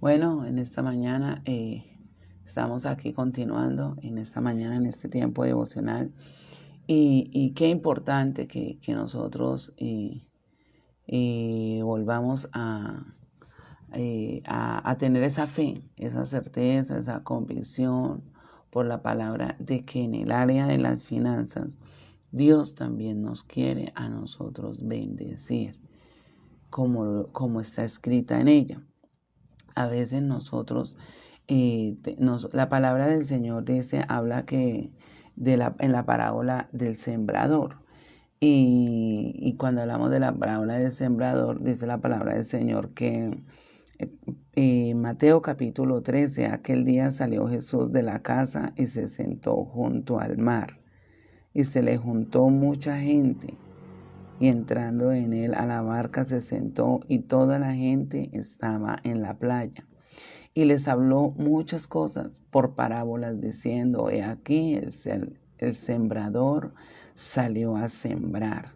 Bueno, en esta mañana estamos aquí continuando en esta mañana, en este tiempo devocional. Y qué importante que nosotros volvamos a tener esa fe, esa certeza, esa convicción por la palabra de que en el área de las finanzas Dios también nos quiere a nosotros bendecir, como está escrita en ella. A veces nosotros, la palabra del Señor habla en la parábola del sembrador. Y cuando hablamos de la parábola del sembrador, dice la palabra del Señor que Mateo capítulo 13, aquel día salió Jesús de la casa y se sentó junto al mar. Y se le juntó mucha gente. Y entrando en él a la barca se sentó y toda la gente estaba en la playa. Y les habló muchas cosas por parábolas diciendo, he aquí el sembrador salió a sembrar.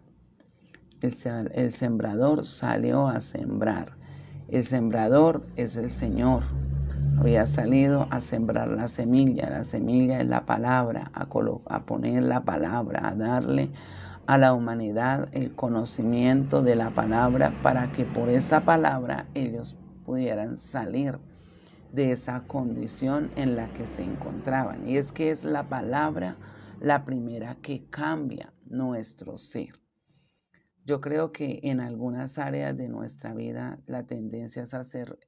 El sembrador salió a sembrar. El sembrador es el Señor. Había salido a sembrar la semilla. La semilla es la palabra, a poner la palabra, a darle a la humanidad el conocimiento de la palabra para que por esa palabra ellos pudieran salir de esa condición en la que se encontraban. Y es que es la palabra la primera que cambia nuestro ser. Yo creo que en algunas áreas de nuestra vida la tendencia es a ser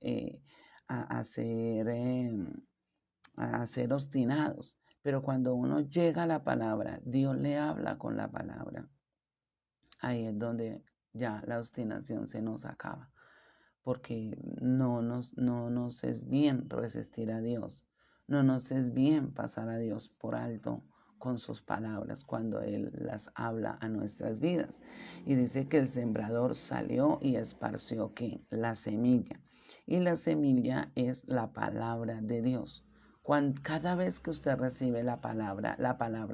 obstinados, pero cuando uno llega a la palabra, Dios le habla con la palabra. Ahí es donde ya la obstinación se nos acaba, porque no nos es bien resistir a Dios, no nos es bien pasar a Dios por alto con sus palabras cuando Él las habla a nuestras vidas. Y dice que el sembrador salió y esparció ¿qué? La semilla. Y la semilla es la palabra de Dios. Cada vez que usted recibe la palabra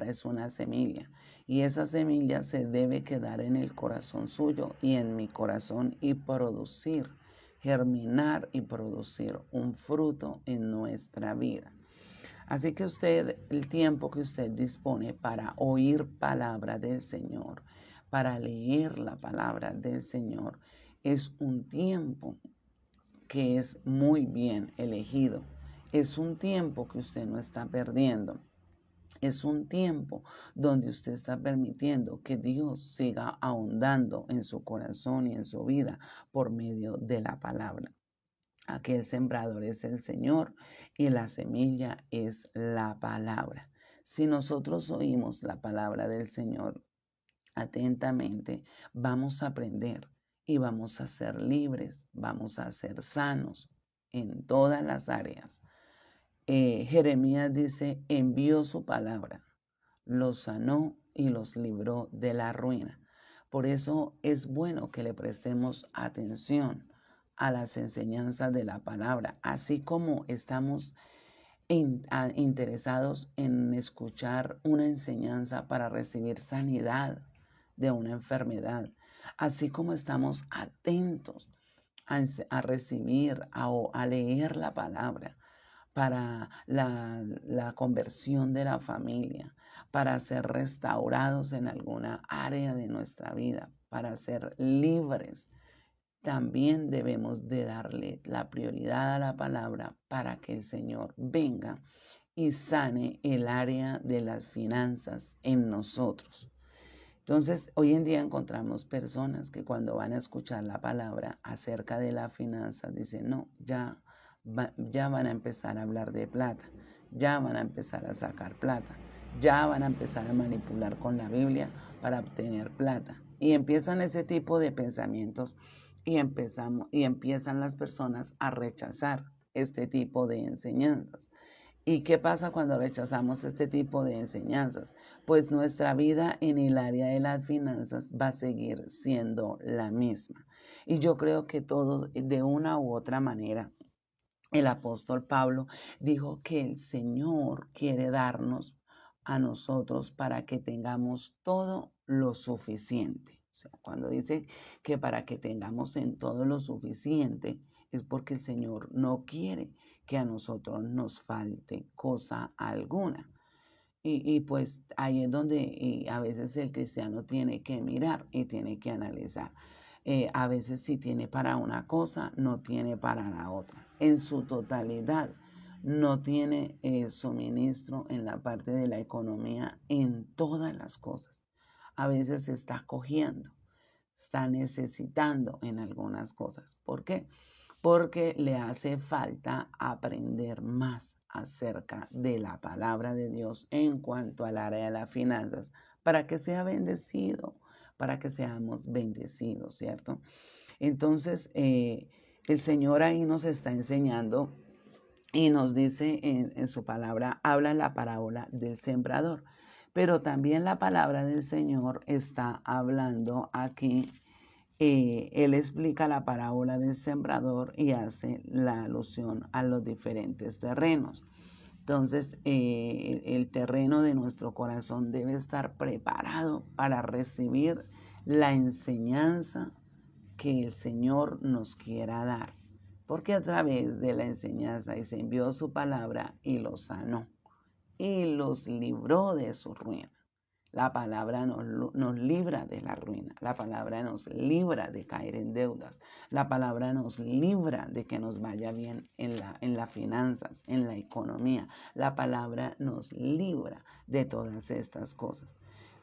es una semilla. Y esa semilla se debe quedar en el corazón suyo y en mi corazón y producir, germinar y producir un fruto en nuestra vida. Así que el tiempo que usted dispone para oír palabra del Señor, para leer la palabra del Señor, es un tiempo que es muy bien elegido. Es un tiempo que usted no está perdiendo. Es un tiempo donde usted está permitiendo que Dios siga ahondando en su corazón y en su vida por medio de la palabra. Aquel sembrador es el Señor y la semilla es la palabra. Si nosotros oímos la palabra del Señor atentamente, vamos a aprender y vamos a ser libres, vamos a ser sanos en todas las áreas. Jeremías dice, envió su palabra, los sanó y los libró de la ruina. Por eso es bueno que le prestemos atención a las enseñanzas de la palabra, así como estamos interesados en escuchar una enseñanza para recibir sanidad de una enfermedad, así como estamos atentos a recibir, a leer la palabra para la conversión de la familia, para ser restaurados en alguna área de nuestra vida, para ser libres. También debemos de darle la prioridad a la palabra para que el Señor venga y sane el área de las finanzas en nosotros. Entonces, hoy en día encontramos personas que cuando van a escuchar la palabra acerca de las finanzas, dicen, no, ya van a empezar a hablar de plata, ya van a empezar a sacar plata, ya van a empezar a manipular con la Biblia para obtener plata. Y empiezan ese tipo de pensamientos y empiezan las personas a rechazar este tipo de enseñanzas. ¿Y qué pasa cuando rechazamos este tipo de enseñanzas? Pues nuestra vida en el área de las finanzas va a seguir siendo la misma. Y yo creo que todo, de una u otra manera, el apóstol Pablo dijo que el Señor quiere darnos a nosotros para que tengamos todo lo suficiente. O sea, cuando dice que para que tengamos en todo lo suficiente, es porque el Señor no quiere que a nosotros nos falte cosa alguna. Y pues ahí es donde a veces el cristiano tiene que mirar y tiene que analizar. A veces si tiene para una cosa, no tiene para la otra. En su totalidad, no tiene suministro en la parte de la economía en todas las cosas. A veces está cogiendo, está necesitando en algunas cosas. ¿Por qué? Porque le hace falta aprender más acerca de la palabra de Dios en cuanto al área de las finanzas, para que sea bendecido, para que seamos bendecidos, ¿cierto? Entonces, el Señor ahí nos está enseñando y nos dice en su palabra, habla la parábola del sembrador, pero también la palabra del Señor está hablando aquí. Él explica la parábola del sembrador y hace la alusión a los diferentes terrenos. Entonces, el terreno de nuestro corazón debe estar preparado para recibir la enseñanza que el Señor nos quiera dar. Porque a través de la enseñanza se envió su palabra y los sanó y los libró de su ruina. La palabra nos libra de la ruina. La palabra nos libra de caer en deudas. La palabra nos libra de que nos vaya bien en las finanzas, en la economía. La palabra nos libra de todas estas cosas.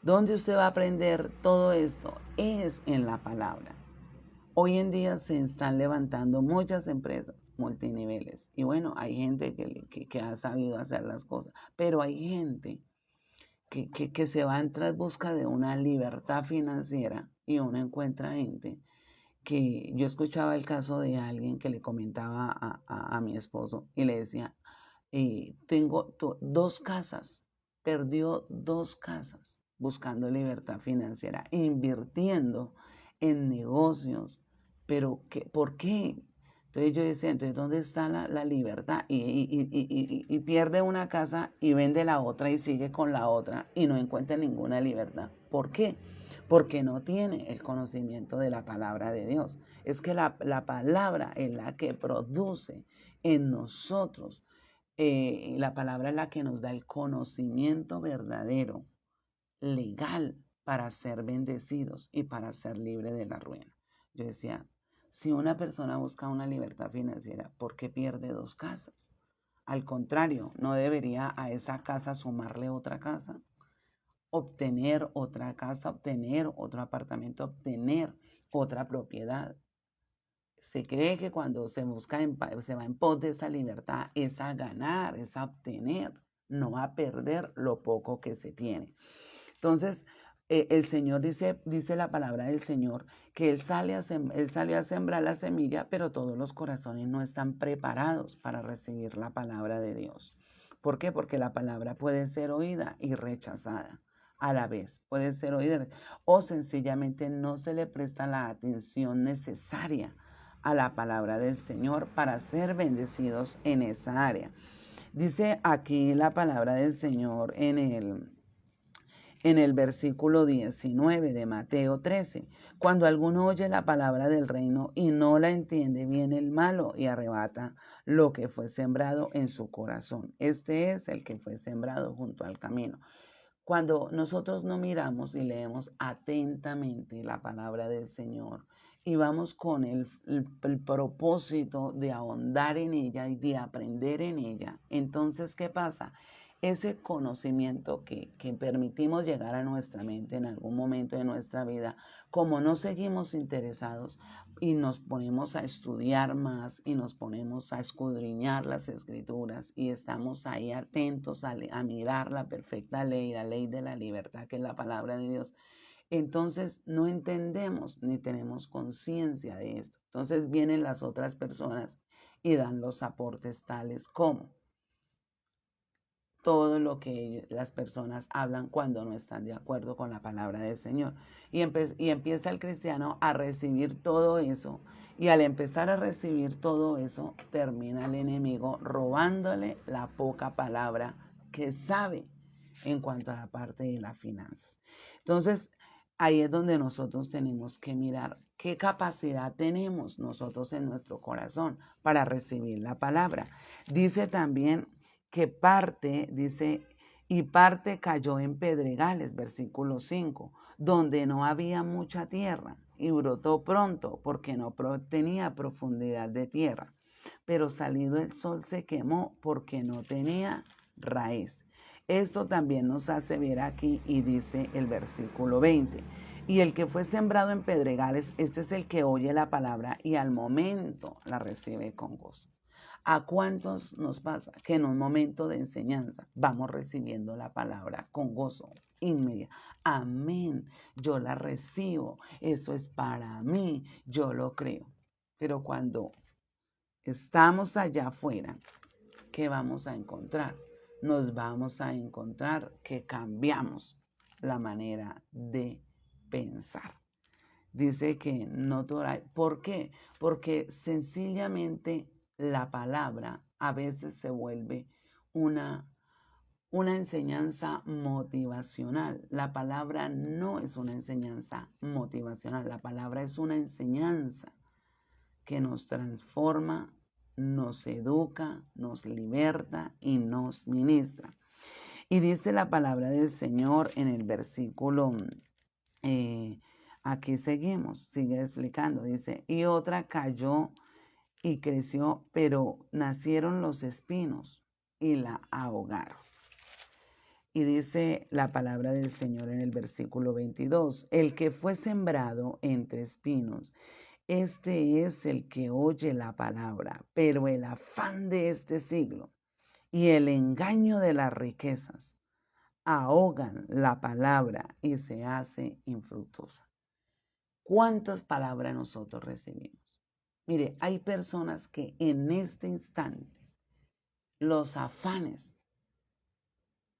¿Dónde usted va a aprender todo esto? Es en la palabra. Hoy en día se están levantando muchas empresas multiniveles. Y bueno, hay gente que ha sabido hacer las cosas, pero hay gente que se va en tras busca de una libertad financiera y uno encuentra gente que yo escuchaba el caso de alguien que le comentaba a mi esposo y le decía, tengo 2 casas, perdió 2 casas buscando libertad financiera, invirtiendo en negocios, pero ¿por qué? Entonces yo decía, entonces, ¿dónde está la libertad? Y pierde una casa y vende la otra y sigue con la otra y no encuentra ninguna libertad. ¿Por qué? Porque no tiene el conocimiento de la palabra de Dios. Es que la palabra es la que produce en nosotros. La palabra es la que nos da el conocimiento verdadero, legal, para ser bendecidos y para ser libre de la ruina. Yo decía, si una persona busca una libertad financiera, ¿por qué pierde 2 casas? Al contrario, ¿no debería a esa casa sumarle otra casa? Obtener otra casa, obtener otro apartamento, obtener otra propiedad. Se cree que cuando se va en pos de esa libertad, es a ganar, es a obtener, no a perder lo poco que se tiene. Entonces, el Señor dice la palabra del Señor que Él salió a sembrar la semilla, pero todos los corazones no están preparados para recibir la palabra de Dios. ¿Por qué? Porque la palabra puede ser oída y rechazada a la vez. Puede ser oída o sencillamente no se le presta la atención necesaria a la palabra del Señor para ser bendecidos en esa área. Dice aquí la palabra del Señor en el versículo 19 de Mateo 13. Cuando alguno oye la palabra del reino y no la entiende, viene el malo y arrebata lo que fue sembrado en su corazón. Este es el que fue sembrado junto al camino. Cuando nosotros no miramos y leemos atentamente la palabra del Señor y vamos con el propósito de ahondar en ella y de aprender en ella, entonces, ¿qué pasa? Ese conocimiento que permitimos llegar a nuestra mente en algún momento de nuestra vida, como no seguimos interesados y nos ponemos a estudiar más y nos ponemos a escudriñar las escrituras y estamos ahí atentos a mirar la perfecta ley, la ley de la libertad, que es la palabra de Dios, entonces no entendemos ni tenemos conciencia de esto. Entonces vienen las otras personas y dan los aportes tales como todo lo que las personas hablan cuando no están de acuerdo con la palabra del Señor. Y empieza el cristiano a recibir todo eso. Y al empezar a recibir todo eso, termina el enemigo robándole la poca palabra que sabe en cuanto a la parte de las finanzas. Entonces, ahí es donde nosotros tenemos que mirar ¿Qué capacidad tenemos nosotros en nuestro corazón para recibir la palabra? Dice también que parte, dice, y parte cayó en pedregales, versículo 5, donde no había mucha tierra, y brotó pronto porque no tenía profundidad de tierra. Pero salido el sol se quemó porque no tenía raíz. Esto también nos hace ver aquí y dice el versículo 20. Y el que fue sembrado en pedregales, este es el que oye la palabra y al momento la recibe con gozo. ¿A cuántos nos pasa que en un momento de enseñanza vamos recibiendo la palabra con gozo inmediato? Amén, yo la recibo, eso es para mí, yo lo creo. Pero cuando estamos allá afuera, ¿qué vamos a encontrar? Nos vamos a encontrar que cambiamos la manera de pensar. Dice que no toleráis. ¿Por qué? Porque sencillamente la palabra a veces se vuelve una enseñanza motivacional. La palabra no es una enseñanza motivacional, la palabra es una enseñanza que nos transforma, nos educa, nos liberta y nos ministra. Y dice la palabra del Señor en el versículo, aquí seguimos, sigue explicando, dice, y otra cayó y creció, pero nacieron los espinos y la ahogaron. Y dice la palabra del Señor en el versículo 22, el que fue sembrado entre espinos, este es el que oye la palabra, pero el afán de este siglo y el engaño de las riquezas ahogan la palabra y se hace infructuosa. ¿Cuántas palabras nosotros recibimos? Mire, hay personas que en este instante los afanes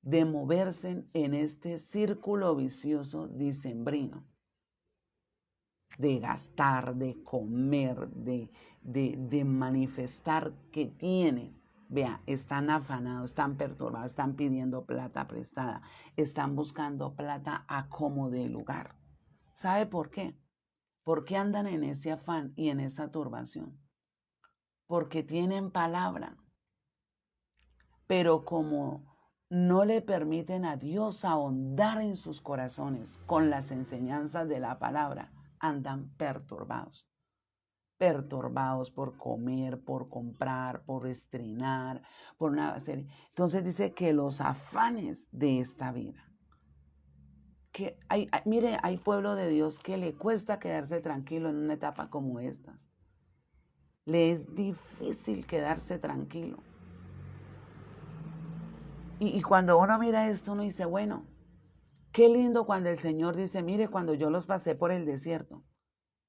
de moverse en este círculo vicioso dicembrino, de gastar, de comer, de manifestar que tienen. Vea, están afanados, están perturbados, están pidiendo plata prestada, están buscando plata a como de lugar. ¿Sabe por qué? ¿Por qué andan en ese afán y en esa turbación? Porque tienen palabra, pero como no le permiten a Dios ahondar en sus corazones con las enseñanzas de la palabra, andan perturbados. Perturbados por comer, por comprar, por estrenar, por una serie. Entonces dice que los afanes de esta vida. Que mire, hay pueblo de Dios que le cuesta quedarse tranquilo en una etapa como estas. Le es difícil quedarse tranquilo. Y cuando uno mira esto, uno dice, bueno, qué lindo cuando el Señor dice, mire, cuando yo los pasé por el desierto,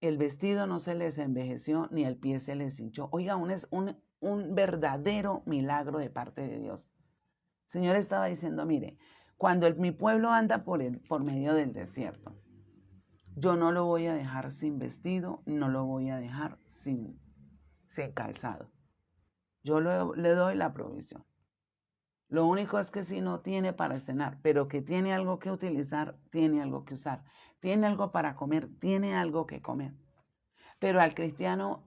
el vestido no se les envejeció ni el pie se les hinchó. Oiga, un verdadero milagro de parte de Dios. El Señor estaba diciendo, mire, cuando mi pueblo anda por medio del desierto, yo no lo voy a dejar sin vestido, no lo voy a dejar sin calzado. Yo le doy la provisión. Lo único es que si no tiene para cenar, pero que tiene algo que utilizar, tiene algo que usar. Tiene algo para comer, tiene algo que comer. Pero al cristiano,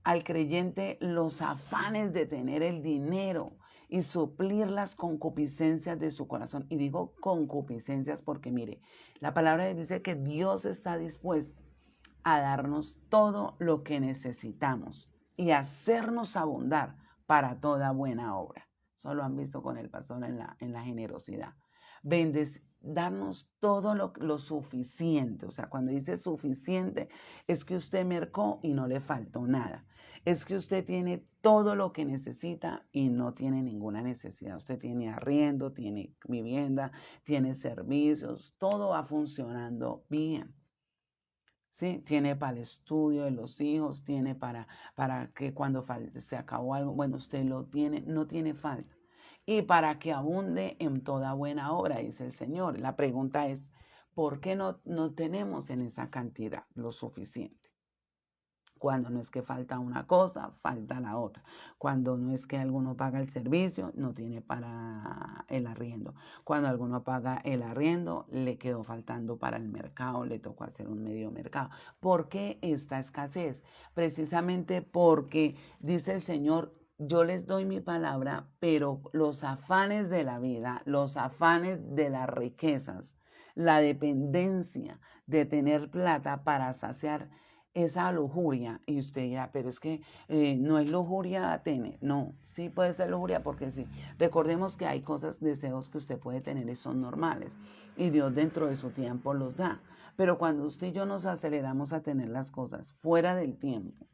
al creyente, los afanes de tener el dinero y suplir las concupiscencias de su corazón. Y digo concupiscencias porque mire, la palabra dice que Dios está dispuesto a darnos todo lo que necesitamos y hacernos abundar para toda buena obra. Eso lo han visto con el pastor en la generosidad. Darnos todo lo suficiente. O sea, cuando dice suficiente, es que usted mercó y no le faltó nada. Es que usted tiene todo lo que necesita y no tiene ninguna necesidad. Usted tiene arriendo, tiene vivienda, tiene servicios, todo va funcionando bien. ¿Sí? Tiene para el estudio de los hijos, tiene para que cuando se acabó algo, bueno, usted lo tiene, no tiene falta. Y para que abunde en toda buena obra, dice el Señor. La pregunta es, ¿por qué no tenemos en esa cantidad lo suficiente? Cuando no es que falta una cosa, falta la otra. Cuando no es que alguno paga el servicio, no tiene para el arriendo. Cuando alguno paga el arriendo, le quedó faltando para el mercado, le tocó hacer un medio mercado. ¿Por qué esta escasez? Precisamente porque dice el Señor, yo les doy mi palabra, pero los afanes de la vida, los afanes de las riquezas, la dependencia de tener plata para saciar esa lujuria, y usted dirá, pero es que no es lujuria tener, no, sí puede ser lujuria porque sí, recordemos que hay cosas, deseos que usted puede tener y son normales, y Dios dentro de su tiempo los da, pero cuando usted y yo nos aceleramos a tener las cosas fuera del tiempo,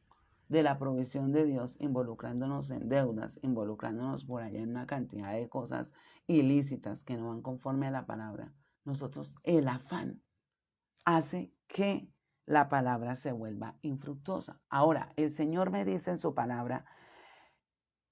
de la provisión de Dios, involucrándonos en deudas, involucrándonos por allá en una cantidad de cosas ilícitas que no van conforme a la palabra, nosotros, el afán hace que la palabra se vuelva infructuosa. Ahora, el Señor me dice en su palabra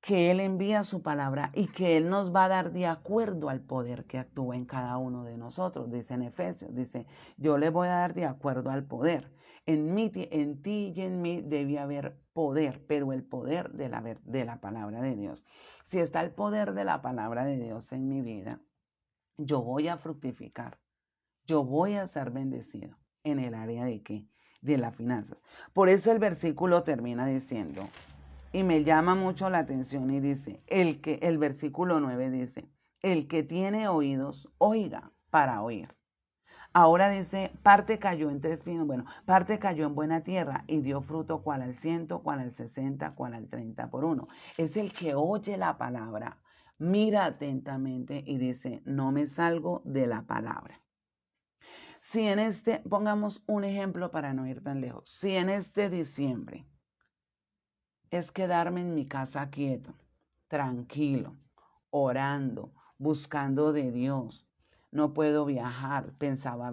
que Él envía su palabra y que Él nos va a dar de acuerdo al poder que actúa en cada uno de nosotros. Dice en Efesios, dice, yo le voy a dar de acuerdo al poder. En ti y en mí debe haber poder, pero el poder de la palabra de Dios. Si está el poder de la palabra de Dios en mi vida, yo voy a fructificar, yo voy a ser bendecido en el área de qué, de las finanzas. Por eso el versículo termina diciendo, y me llama mucho la atención y dice, el versículo 9 dice, el que tiene oídos, oiga para oír. Ahora dice, parte cayó en tres pinos, bueno, parte cayó en buena tierra y dio fruto cual al 100, cual al 60, cual al 30 por uno. Es el que oye la palabra, mira atentamente y dice, no me salgo de la palabra. Si en pongamos un ejemplo para no ir tan lejos, si en este diciembre es quedarme en mi casa quieto, tranquilo, orando, buscando de Dios. No puedo viajar, pensaba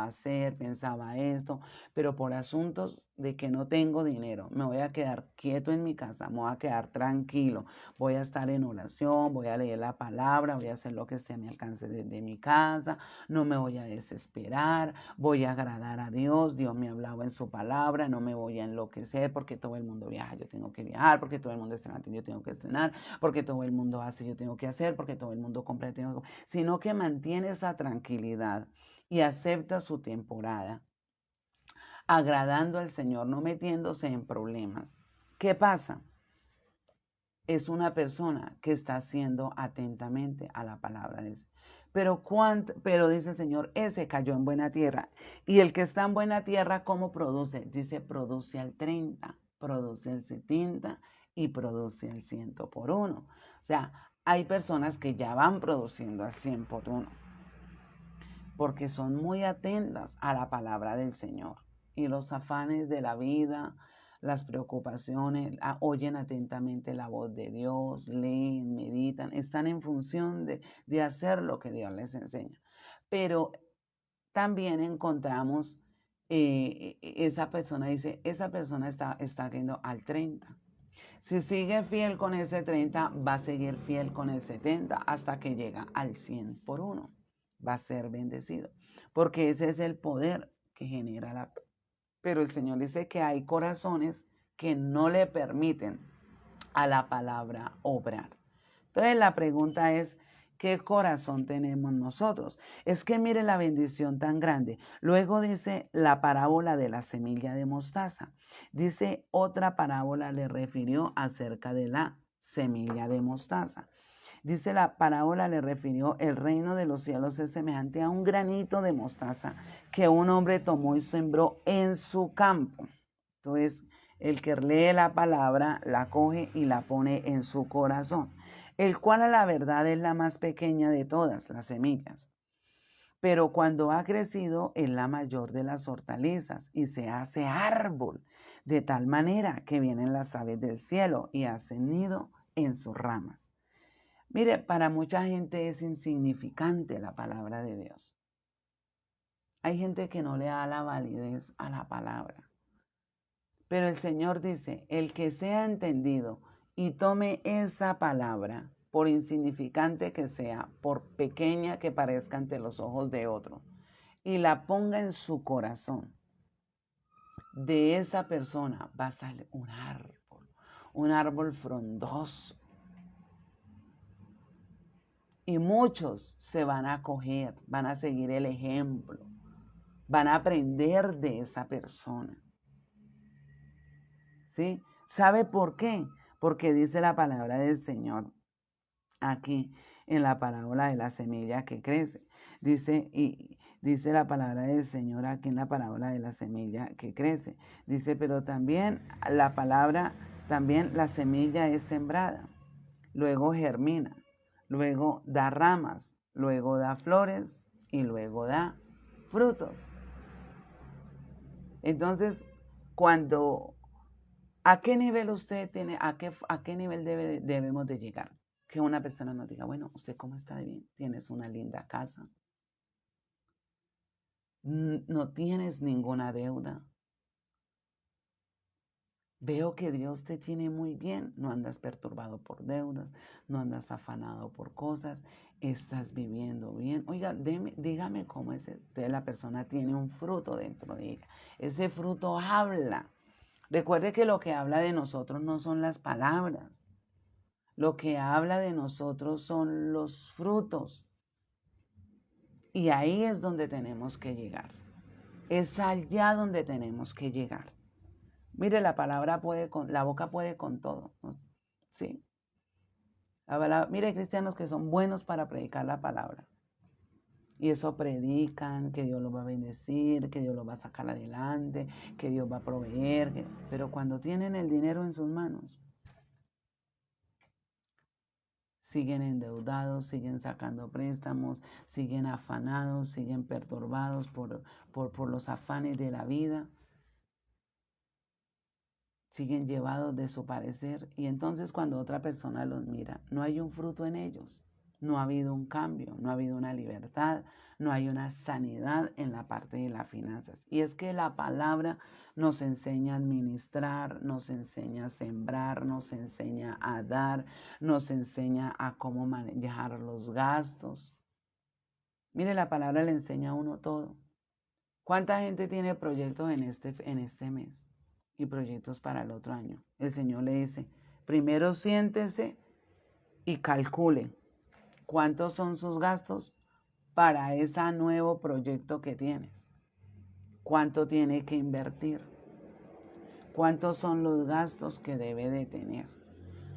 hacer, pensaba esto, pero por asuntos de que no tengo dinero, me voy a quedar quieto en mi casa, me voy a quedar tranquilo, voy a estar en oración, voy a leer la palabra, voy a hacer lo que esté a mi alcance desde mi casa, no me voy a desesperar, voy a agradar a Dios, Dios me hablaba en su palabra, no me voy a enloquecer porque todo el mundo viaja, yo tengo que viajar, porque todo el mundo estrena, yo tengo que estrenar, porque todo el mundo hace, yo tengo que hacer, porque todo el mundo compra, yo tengo que comprar, sino que mantiene esa tranquilidad y acepta su temporada, agradando al Señor, no metiéndose en problemas. ¿Qué pasa? Es una persona que está haciendo atentamente a la palabra de Dios. Pero dice el Señor, ese cayó en buena tierra. Y el que está en buena tierra, ¿cómo produce? Dice, produce al 30, produce al 70 y produce al 100 por uno. O sea, hay personas que ya van produciendo al 100 por uno, porque son muy atentas a la palabra del Señor. Y los afanes de la vida, las preocupaciones, oyen atentamente la voz de Dios, leen, meditan, están en función de hacer lo que Dios les enseña. Pero también encontramos, esa persona dice, esa persona está yendo al 30. Si sigue fiel con ese 30, va a seguir fiel con el 70 hasta que llega al 100 por uno. Va a ser bendecido, porque ese es el poder que genera la... Pero el Señor dice que hay corazones que no le permiten a la palabra obrar. Entonces la pregunta es, ¿qué corazón tenemos nosotros? Es que mire la bendición tan grande. Luego dice la parábola de la semilla de mostaza. Dice otra parábola le refirió acerca de la semilla de mostaza. Dice la parábola le refirió, el reino de los cielos es semejante a un granito de mostaza que un hombre tomó y sembró en su campo. Entonces, el que lee la palabra la coge y la pone en su corazón, el cual a la verdad es la más pequeña de todas las semillas. Pero cuando ha crecido es la mayor de las hortalizas y se hace árbol, de tal manera que vienen las aves del cielo y hacen nido en sus ramas. Mire, para mucha gente es insignificante la palabra de Dios. Hay gente que no le da la validez a la palabra. Pero el Señor dice, el que sea entendido y tome esa palabra, por insignificante que sea, por pequeña que parezca ante los ojos de otro, y la ponga en su corazón, de esa persona va a salir un árbol frondoso. Y muchos se van a acoger, van a seguir el ejemplo, van a aprender de esa persona. ¿Sí? ¿Sabe por qué? Porque dice la palabra del Señor aquí en la parábola de la semilla que crece. Dice la palabra del Señor aquí en la parábola de la semilla que crece. Dice, pero también también la semilla es sembrada, luego germina, luego da ramas, luego da flores y luego da frutos. Entonces, ¿a qué nivel usted tiene, a qué nivel debemos de llegar? Que una persona nos diga, bueno, ¿usted cómo está de bien? ¿Tienes una linda casa? ¿No tienes ninguna deuda? Veo que Dios te tiene muy bien, no andas perturbado por deudas, no andas afanado por cosas, estás viviendo bien. Oiga, dígame cómo es. Entonces la persona tiene un fruto dentro de ella. Ese fruto habla. Recuerde que lo que habla de nosotros no son las palabras. Lo que habla de nosotros son los frutos. Y ahí es donde tenemos que llegar. Es allá donde tenemos que llegar. Mire, la boca puede con todo, ¿no? Sí. Mire, hay cristianos que son buenos para predicar la palabra. Y eso predican, que Dios los va a bendecir, que Dios los va a sacar adelante, que Dios va a proveer. Pero cuando tienen el dinero en sus manos, siguen endeudados, siguen sacando préstamos, siguen afanados, siguen perturbados por los afanes de la vida. Siguen llevados de su parecer y entonces cuando otra persona los mira, no hay un fruto en ellos, no ha habido un cambio, no ha habido una libertad, no hay una sanidad en la parte de las finanzas. Y es que la palabra nos enseña a administrar, nos enseña a sembrar, nos enseña a dar, nos enseña a cómo manejar los gastos. Mire, la palabra le enseña a uno todo. ¿Cuánta gente tiene proyectos en este mes? Y proyectos para el otro año. El Señor le dice, primero siéntese y calcule cuántos son sus gastos para ese nuevo proyecto que tienes. ¿Cuánto tiene que invertir? ¿Cuántos son los gastos que debe de tener?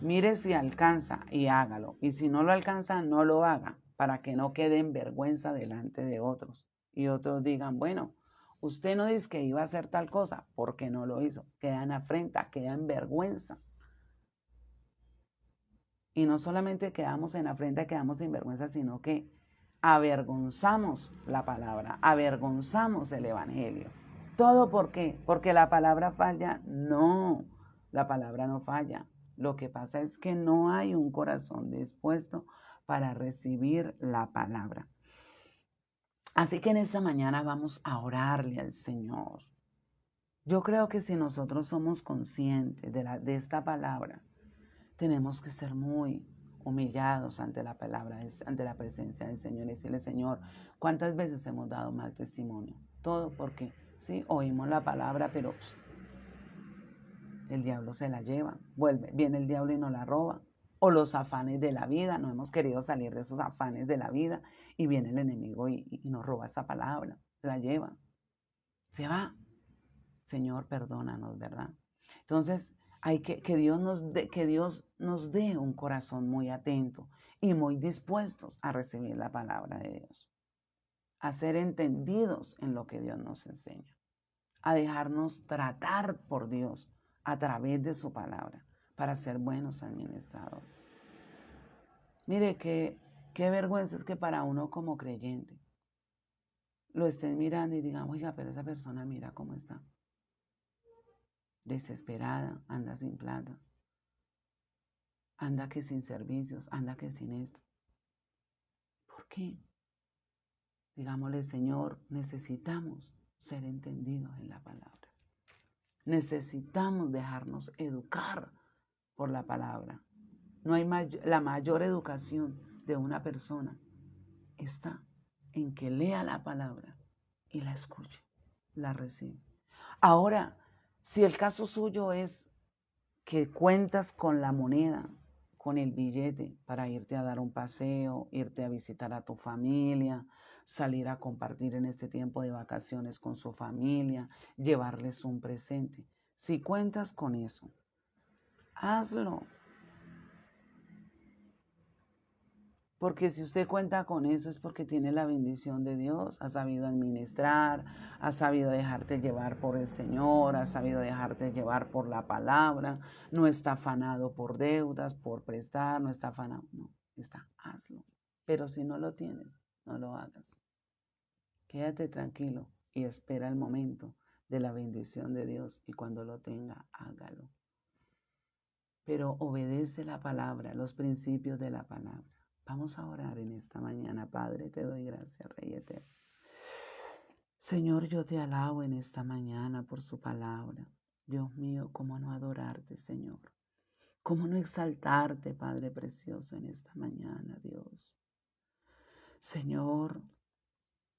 Mire si alcanza y hágalo. Y si no lo alcanza, no lo haga, para que no quede en vergüenza delante de otros. Y otros digan, bueno, usted no dice que iba a hacer tal cosa, porque no lo hizo. Queda en afrenta, queda en vergüenza. Y no solamente quedamos en afrenta, quedamos en vergüenza, sino que avergonzamos la palabra, avergonzamos el evangelio. ¿Todo por qué? ¿Porque la palabra falla? No, la palabra no falla. Lo que pasa es que no hay un corazón dispuesto para recibir la palabra. Así que en esta mañana vamos a orarle al Señor. Yo creo que si nosotros somos conscientes de esta palabra, tenemos que ser muy humillados ante la palabra, ante la presencia del Señor y decirle, Señor, ¿cuántas veces hemos dado mal testimonio? Todo porque, sí, oímos la palabra, pero el diablo se la lleva, viene el diablo y nos la roba. O los afanes de la vida, no hemos querido salir de esos afanes de la vida y viene el enemigo y nos roba esa palabra, se la lleva, se va. Señor, perdónanos, ¿verdad? Entonces, hay que Dios nos dé un corazón muy atento y muy dispuestos a recibir la palabra de Dios, a ser entendidos en lo que Dios nos enseña, a dejarnos tratar por Dios a través de su palabra para ser buenos administradores. Mire, qué vergüenza es que para uno como creyente lo estén mirando y digan, oiga, pero esa persona mira cómo está. Desesperada, anda sin plata, anda que sin servicios, anda que sin esto. ¿Por qué? Digámosle, Señor, necesitamos ser entendidos en la palabra. Necesitamos dejarnos educar por la palabra. No hay la mayor educación de una persona está en que lea la palabra y la escuche, la recibe. Ahora, Si el caso suyo es que cuentas con la moneda, con el billete para irte a dar un paseo, irte a visitar a tu familia, salir a compartir en este tiempo de vacaciones con su familia, llevarles un presente. Si cuentas con eso, hazlo. Porque si usted cuenta con eso es porque tiene la bendición de Dios, ha sabido administrar, ha sabido dejarte llevar por el Señor, ha sabido dejarte llevar por la palabra, no está afanado por deudas, por prestar, no está afanado, no, hazlo. Pero si no lo tienes, no lo hagas. Quédate tranquilo y espera el momento de la bendición de Dios y cuando lo tenga, hágalo. Pero obedece la palabra, los principios de la palabra. Vamos a orar en esta mañana, Padre, te doy gracias, Rey eterno. Señor, yo te alabo en esta mañana por su palabra. Dios mío, cómo no adorarte, Señor. Cómo no exaltarte, Padre precioso, en esta mañana, Dios. Señor,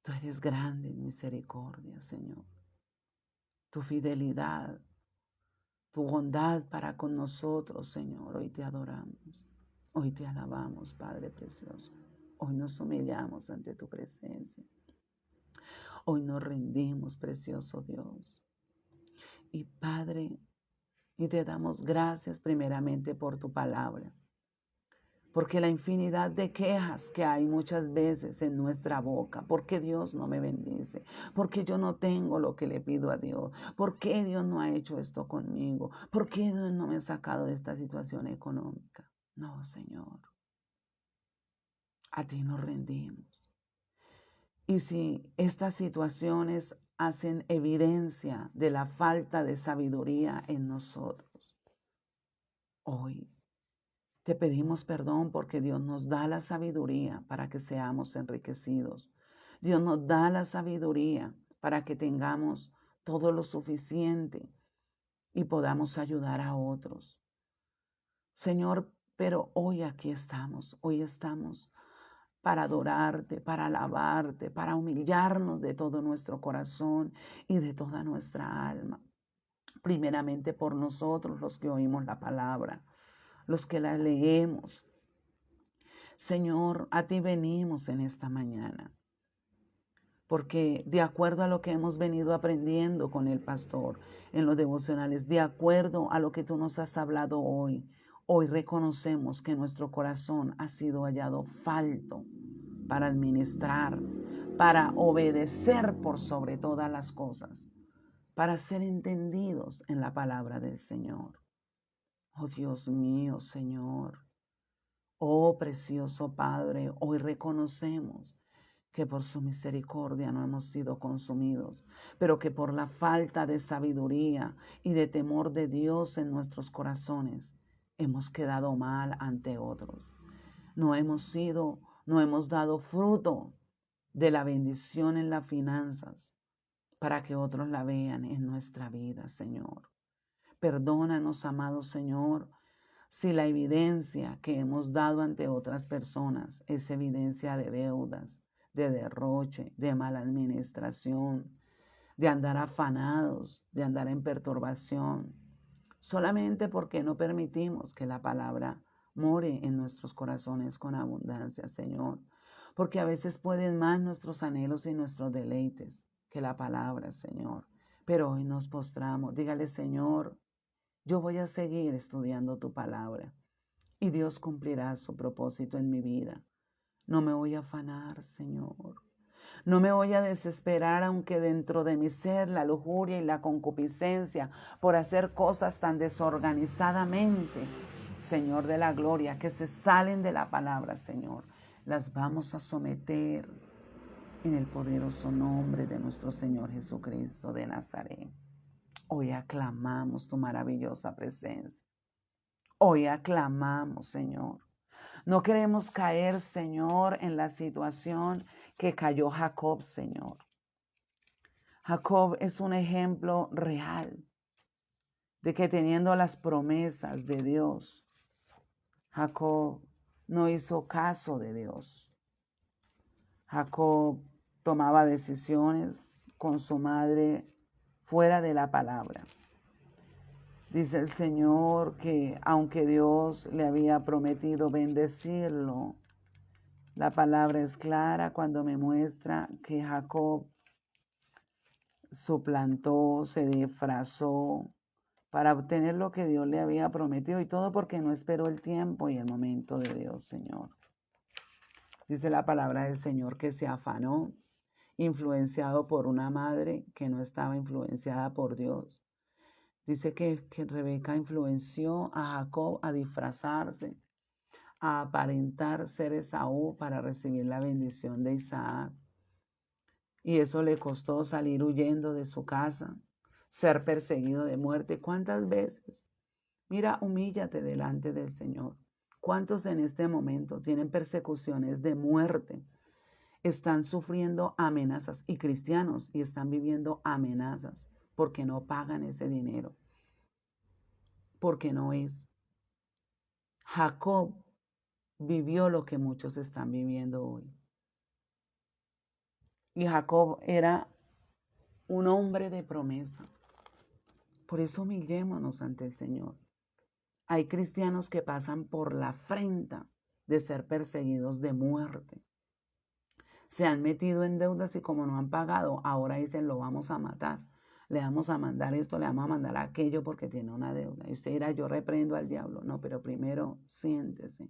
tú eres grande en misericordia, Señor. Tu fidelidad, tu bondad para con nosotros, Señor, hoy te adoramos. Hoy te alabamos, Padre precioso. Hoy nos humillamos ante tu presencia. Hoy nos rendimos, precioso Dios. Y Padre, y te damos gracias primeramente por tu palabra. Porque la infinidad de quejas que hay muchas veces en nuestra boca, ¿por qué Dios no me bendice? ¿Por qué yo no tengo lo que le pido a Dios? ¿Por qué Dios no ha hecho esto conmigo? ¿Por qué Dios no me ha sacado de esta situación económica? No, Señor. A ti nos rendimos. Y si estas situaciones hacen evidencia de la falta de sabiduría en nosotros, hoy te pedimos perdón porque Dios nos da la sabiduría para que seamos enriquecidos. Dios nos da la sabiduría para que tengamos todo lo suficiente y podamos ayudar a otros. Señor, pero hoy aquí estamos, hoy estamos para adorarte, para alabarte, para humillarnos de todo nuestro corazón y de toda nuestra alma. Primeramente por nosotros los que oímos la palabra, los que la leemos. Señor, a ti venimos en esta mañana, porque de acuerdo a lo que hemos venido aprendiendo con el pastor en los devocionales, de acuerdo a lo que tú nos has hablado hoy, hoy reconocemos que nuestro corazón ha sido hallado falto para administrar, para obedecer por sobre todas las cosas, para ser entendidos en la palabra del Señor. Oh Dios mío, Señor. Oh precioso Padre, hoy reconocemos que por su misericordia no hemos sido consumidos, pero que por la falta de sabiduría y de temor de Dios en nuestros corazones hemos quedado mal ante otros. No hemos dado fruto de la bendición en las finanzas para que otros la vean en nuestra vida, Señor. Perdónanos, amado Señor, si la evidencia que hemos dado ante otras personas es evidencia de deudas, de derroche, de mala administración, de andar afanados, de andar en perturbación, solamente porque no permitimos que la palabra more en nuestros corazones con abundancia, Señor, porque a veces pueden más nuestros anhelos y nuestros deleites que la palabra, Señor. Pero hoy nos postramos, dígale, Señor, yo voy a seguir estudiando tu palabra y Dios cumplirá su propósito en mi vida. No me voy a afanar, Señor. No me voy a desesperar, aunque dentro de mi ser la lujuria y la concupiscencia por hacer cosas tan desorganizadamente, Señor de la gloria, que se salen de la palabra, Señor, las vamos a someter en el poderoso nombre de nuestro Señor Jesucristo de Nazaret. Hoy aclamamos tu maravillosa presencia. Hoy aclamamos, Señor. No queremos caer, Señor, en la situación que cayó Jacob, Señor. Jacob es un ejemplo real de que teniendo las promesas de Dios, Jacob no hizo caso de Dios. Jacob tomaba decisiones con su madre fuera de la palabra. Dice el Señor que aunque Dios le había prometido bendecirlo, la palabra es clara cuando me muestra que Jacob suplantó, se disfrazó para obtener lo que Dios le había prometido, y todo porque no esperó el tiempo y el momento de Dios, Señor. Dice la palabra del Señor que se afanó, influenciado por una madre que no estaba influenciada por Dios. Dice que Rebeca influenció a Jacob a disfrazarse, a aparentar ser Esaú para recibir la bendición de Isaac. Y eso le costó salir huyendo de su casa, ser perseguido de muerte. ¿Cuántas veces? Mira, humíllate delante del Señor. ¿Cuántos en este momento tienen persecuciones de muerte? Están sufriendo amenazas, y cristianos, y están viviendo amenazas porque no pagan ese dinero, porque no es. Jacob vivió lo que muchos están viviendo hoy. Y Jacob era un hombre de promesa. Por eso humillémonos ante el Señor. Hay cristianos que pasan por la afrenta de ser perseguidos de muerte. Se han metido en deudas y como no han pagado, ahora dicen lo vamos a matar. Le vamos a mandar esto, le vamos a mandar aquello porque tiene una deuda. Y usted dirá, yo reprendo al diablo. No, pero primero siéntese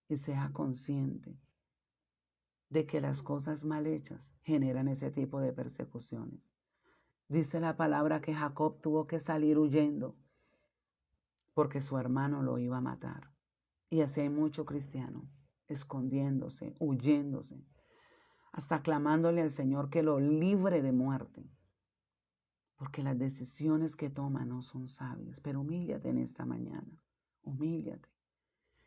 y sea consciente de que las cosas mal hechas generan ese tipo de persecuciones. Dice la palabra que Jacob tuvo que salir huyendo porque su hermano lo iba a matar. Y así hay mucho cristiano escondiéndose, huyéndose, hasta clamándole al Señor que lo libre de muerte, porque las decisiones que toma no son sabias. Pero humíllate en esta mañana, humíllate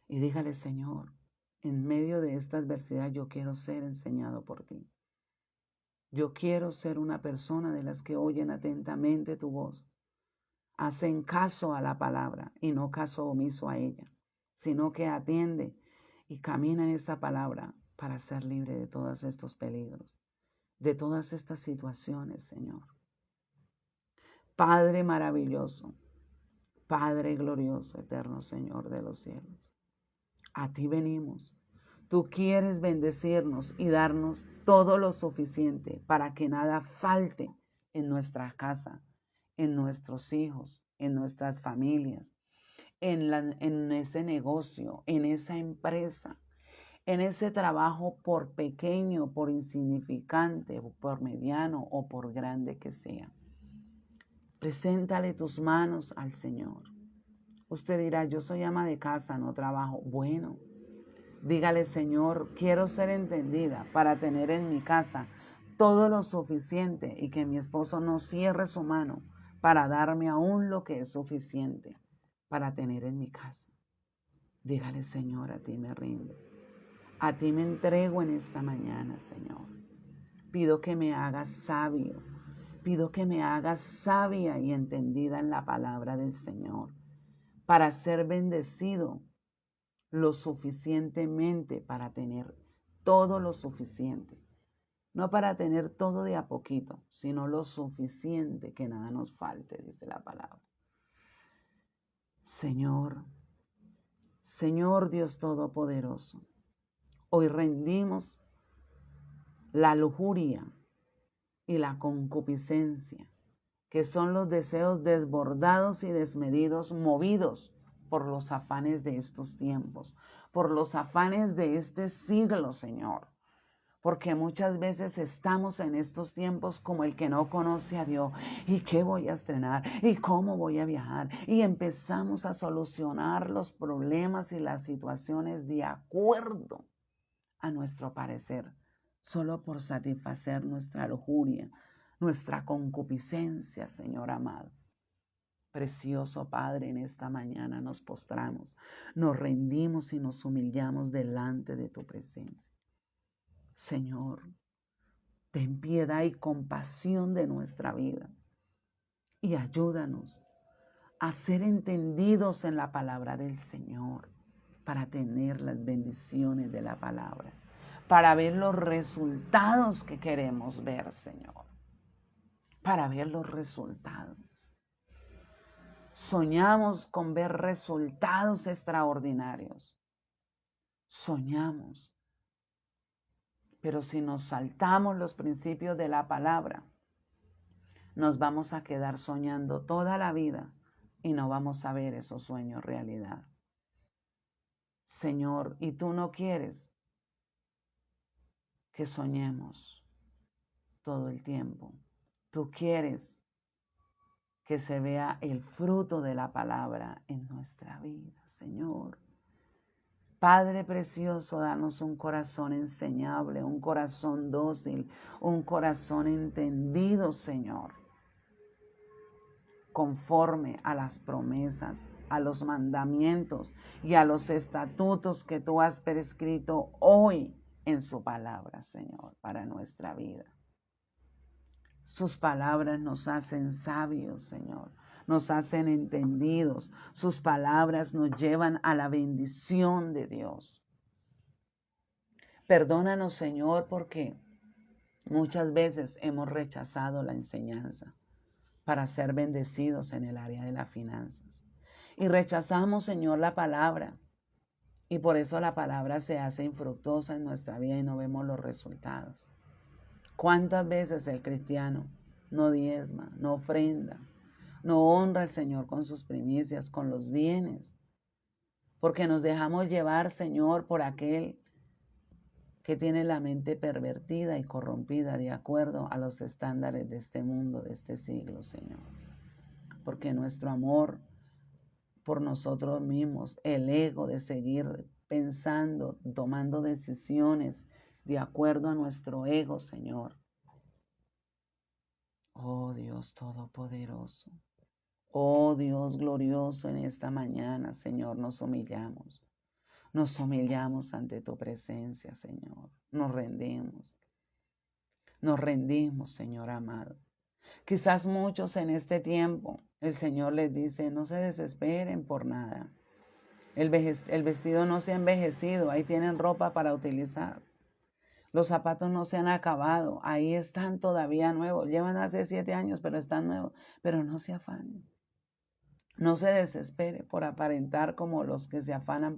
y dígale, Señor, en medio de esta adversidad yo quiero ser enseñado por ti. Yo quiero ser una persona de las que oyen atentamente tu voz, hacen caso a la palabra y no caso omiso a ella, sino que atiende y camina en esa palabra para ser libre de todos estos peligros, de todas estas situaciones, Señor. Padre maravilloso, Padre glorioso, eterno Señor de los cielos, a ti venimos. Tú quieres bendecirnos y darnos todo lo suficiente para que nada falte en nuestra casa, en nuestros hijos, en nuestras familias, en ese negocio, en esa empresa, en ese trabajo, por pequeño, por insignificante, por mediano o por grande que sea. Preséntale tus manos al Señor. Usted dirá, yo soy ama de casa, no trabajo. Bueno, dígale, Señor, quiero ser entendida para tener en mi casa todo lo suficiente y que mi esposo no cierre su mano para darme aún lo que es suficiente para tener en mi casa. Dígale, Señor, a ti me rindo. A ti me entrego en esta mañana, Señor. Pido que me hagas sabio. Pido que me hagas sabia y entendida en la palabra del Señor para ser bendecido lo suficientemente para tener todo lo suficiente. No para tener todo de a poquito, sino lo suficiente que nada nos falte, dice la palabra. Señor, Señor Dios Todopoderoso, hoy rendimos la lujuria y la concupiscencia, que son los deseos desbordados y desmedidos, movidos por los afanes de estos tiempos, por los afanes de este siglo, Señor. Porque muchas veces estamos en estos tiempos como el que no conoce a Dios. ¿Y qué voy a estrenar? ¿Y cómo voy a viajar? Y empezamos a solucionar los problemas y las situaciones de acuerdo a nuestro parecer, solo por satisfacer nuestra lujuria, nuestra concupiscencia, Señor amado. Precioso Padre, en esta mañana nos postramos, nos rendimos y nos humillamos delante de tu presencia. Señor, ten piedad y compasión de nuestra vida y ayúdanos a ser entendidos en la palabra del Señor para tener las bendiciones de la palabra, para ver los resultados que queremos ver, Señor, para ver los resultados. Soñamos con ver resultados extraordinarios. Soñamos. Pero si nos saltamos los principios de la palabra, nos vamos a quedar soñando toda la vida y no vamos a ver esos sueños realidad. Señor, y tú no quieres que soñemos todo el tiempo. Tú quieres que se vea el fruto de la palabra en nuestra vida, Señor. Padre precioso, danos un corazón enseñable, un corazón dócil, un corazón entendido, Señor, conforme a las promesas, a los mandamientos y a los estatutos que tú has prescrito hoy en su palabra, Señor, para nuestra vida. Sus palabras nos hacen sabios, Señor, nos hacen entendidos. Sus palabras nos llevan a la bendición de Dios. Perdónanos, Señor, porque muchas veces hemos rechazado la enseñanza para ser bendecidos en el área de las finanzas. Y rechazamos, Señor, la palabra. Y por eso la palabra se hace infructuosa en nuestra vida y no vemos los resultados. ¿Cuántas veces el cristiano no diezma, no ofrenda, no honra al Señor con sus primicias, con los bienes? Porque nos dejamos llevar, Señor, por aquel que tiene la mente pervertida y corrompida de acuerdo a los estándares de este mundo, de este siglo, Señor. Porque nuestro amor por nosotros mismos, el ego de seguir pensando, tomando decisiones de acuerdo a nuestro ego, Señor. Oh Dios Todopoderoso, oh Dios glorioso, en esta mañana, Señor, nos humillamos ante tu presencia, Señor, nos rendimos, Señor amado. Quizás muchos en este tiempo, el Señor les dice, no se desesperen por nada. El vestido no se ha envejecido, ahí tienen ropa para utilizar. Los zapatos no se han acabado, ahí están todavía nuevos. Llevan hace 7 años, pero están nuevos. Pero no se afanen. No se desespere por aparentar como los que se afanan,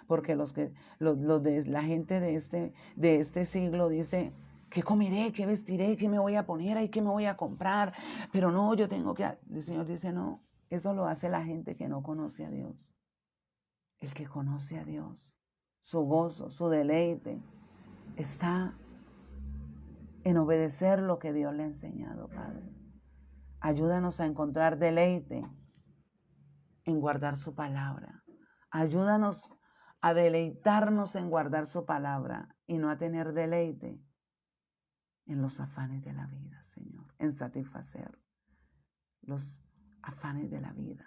porque los de la gente de este siglo dice, ¿qué comeré? ¿Qué vestiré? ¿Qué me voy a poner? ¿Qué me voy a comprar? Pero no, yo tengo que... El Señor dice, no, eso lo hace la gente que no conoce a Dios. El que conoce a Dios, su gozo, su deleite, está en obedecer lo que Dios le ha enseñado, Padre. Ayúdanos a encontrar deleite en guardar su palabra. Ayúdanos a deleitarnos en guardar su palabra y no a tener deleite en los afanes de la vida, Señor, en satisfacer los afanes de la vida.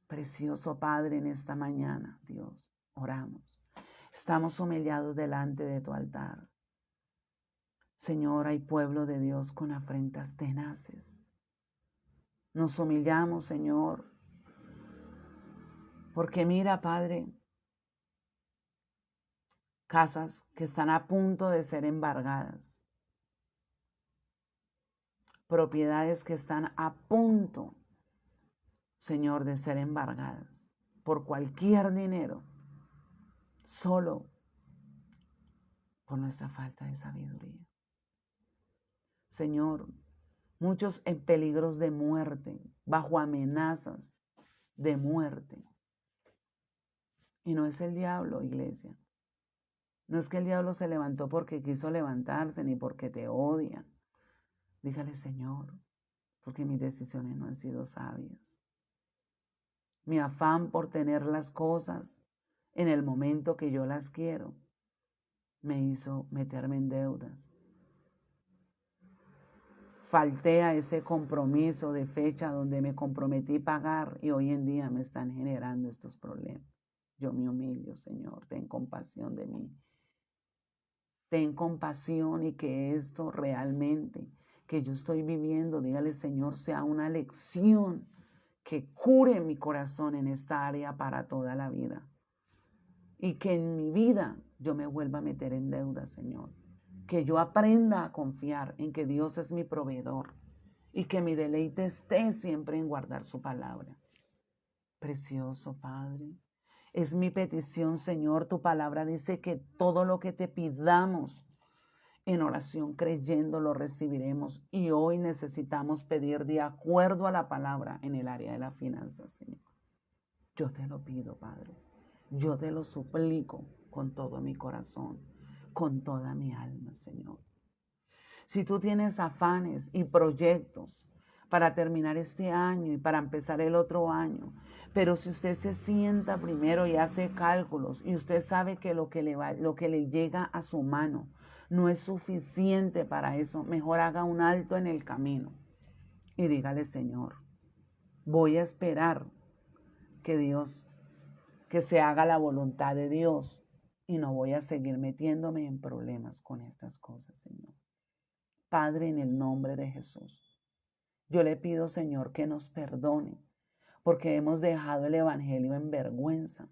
Precioso Padre, en esta mañana, Dios, oramos. Estamos humillados delante de tu altar. Señor, hay pueblo de Dios con afrentas tenaces. Nos humillamos, Señor, porque mira, Padre, casas que están a punto de ser embargadas, propiedades que están a punto, Señor, de ser embargadas por cualquier dinero, solo por nuestra falta de sabiduría. Señor, muchos en peligros de muerte, bajo amenazas de muerte. Y no es el diablo, iglesia. No es que el diablo se levantó porque quiso levantarse, ni porque te odia. Dígale, Señor, porque mis decisiones no han sido sabias. Mi afán por tener las cosas en el momento que yo las quiero me hizo meterme en deudas. Falté a ese compromiso de fecha donde me comprometí a pagar y hoy en día me están generando estos problemas. Yo me humillo, Señor, ten compasión de mí. Ten compasión y que esto realmente que yo estoy viviendo, dígale, Señor, sea una lección que cure mi corazón en esta área para toda la vida. Y que en mi vida yo me vuelva a meter en deuda, Señor. Que yo aprenda a confiar en que Dios es mi proveedor y que mi deleite esté siempre en guardar su palabra. Precioso Padre, es mi petición, Señor. Tu palabra dice que todo lo que te pidamos en oración creyendo lo recibiremos, y hoy necesitamos pedir de acuerdo a la palabra en el área de las finanzas, Señor. Yo te lo pido, Padre. Yo te lo suplico con todo mi corazón, con toda mi alma, Señor. Si tú tienes afanes y proyectos para terminar este año y para empezar el otro año, pero si usted se sienta primero y hace cálculos y usted sabe que lo que le llega a su mano no es suficiente para eso, mejor haga un alto en el camino y dígale: Señor, voy a esperar que se haga la voluntad de Dios, y no voy a seguir metiéndome en problemas con estas cosas, Señor. Padre, en el nombre de Jesús, yo le pido, Señor, que nos perdone porque hemos dejado el evangelio en vergüenza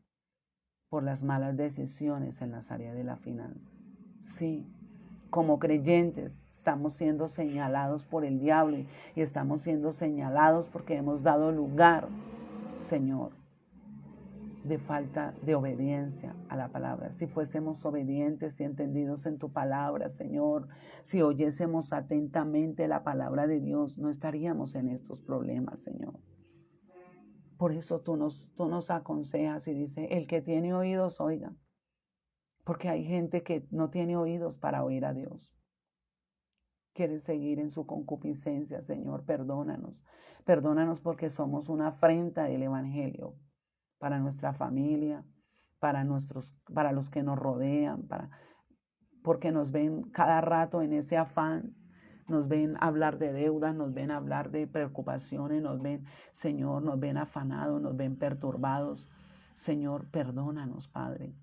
por las malas decisiones en las áreas de las finanzas. Sí, como creyentes estamos siendo señalados por el diablo y estamos siendo señalados porque hemos dado lugar, Señor, de falta de obediencia a la palabra. Si fuésemos obedientes y entendidos en tu palabra, Señor, si oyésemos atentamente la palabra de Dios, no estaríamos en estos problemas, Señor. Por eso tú nos aconsejas y dices: el que tiene oídos, oiga. Porque hay gente que no tiene oídos para oír a Dios. Quiere seguir en su concupiscencia, Señor, perdónanos. Perdónanos porque somos una afrenta del evangelio para nuestra familia, para los que nos rodean, porque nos ven cada rato en ese afán, nos ven hablar de deudas, nos ven hablar de preocupaciones, nos ven, Señor, nos ven afanados, nos ven perturbados. Señor, perdónanos, Padre,